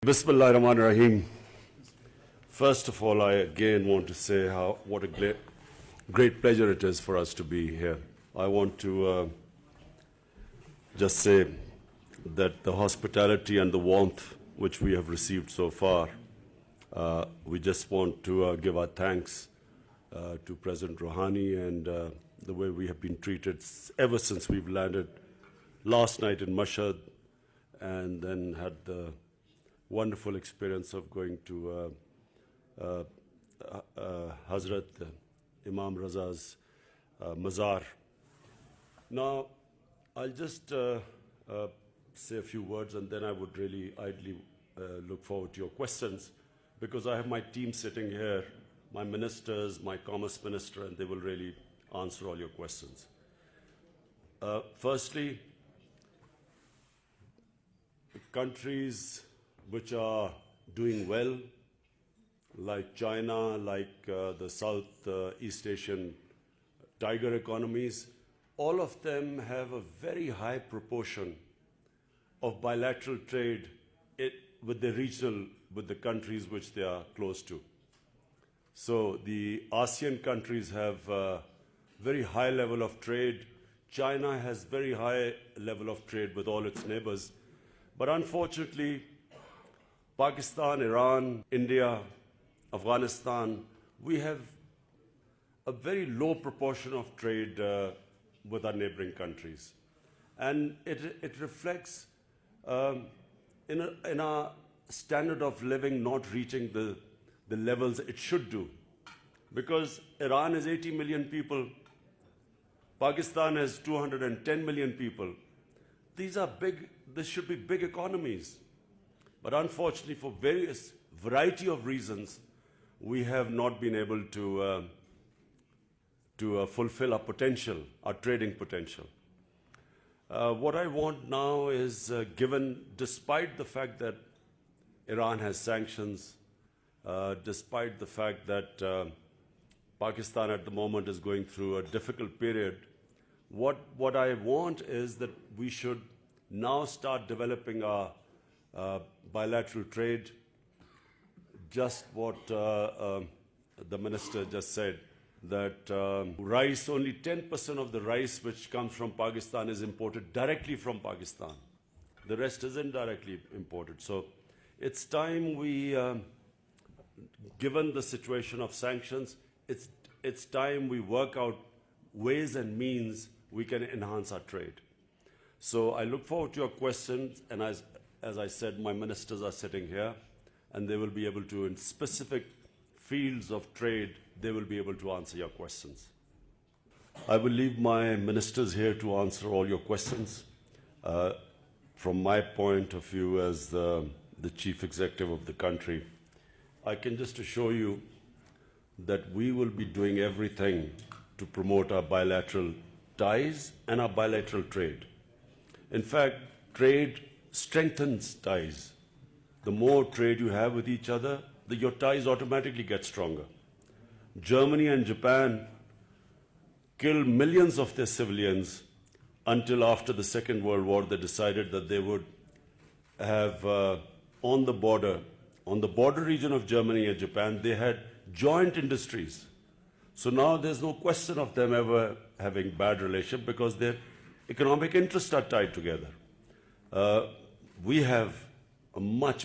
Bismillahirrahmanirrahim. First of all, I again want to say what a great pleasure it is for us to be here. I want to just say that the hospitality and the warmth which we have received so far, we just want to give our thanks to President Rouhani and the way we have been treated ever since we've landed last night in Mashhad and then had the wonderful experience of going to Hazrat Imam Raza's Mazar. Now, I'll just say a few words and then I would really idly look forward to your questions because I have my team sitting here, my ministers, my commerce minister, and they will really answer all your questions. Firstly, countries which are doing well, like China, like the Southeast Asian tiger economies, all of them have a very high proportion of bilateral trade with the countries which they are close to. So the ASEAN countries have a very high level of trade. China has very high level of trade with all its neighbors. But unfortunately, Pakistan, Iran, India, Afghanistan, we have a very low proportion of trade with our neighboring countries. And it reflects in our standard of living not reaching the levels it should do. Because Iran is 80 million people, Pakistan has 210 million people. These should be big economies. But unfortunately, for various variety of reasons, we have not been able to fulfill our potential, our trading potential. What I want now is, despite the fact that Iran has sanctions, despite the fact that Pakistan at the moment is going through a difficult period, what I want is that we should now start developing our bilateral trade. Just what the minister just said, that rice, only 10% of the rice which comes from Pakistan is imported directly from Pakistan. The rest is indirectly imported. So it's time we, given the situation of sanctions, it's time we work out ways and means we can enhance our trade. So I look forward to your questions, and as I said, my ministers are sitting here, and they will be able to, in specific fields of trade, they will be able to answer your questions. I will leave my ministers here to answer all your questions. From my point of view as the chief executive of the country, I can just assure you that we will be doing everything to promote our bilateral ties and our bilateral trade. In fact, trade strengthens ties. The more trade you have with each other, your ties automatically get stronger. Germany and Japan killed millions of their civilians until after the Second World War they decided that they would have on the border region of Germany and Japan, they had joint industries. So now there's no question of them ever having bad relations because their economic interests are tied together. We have a much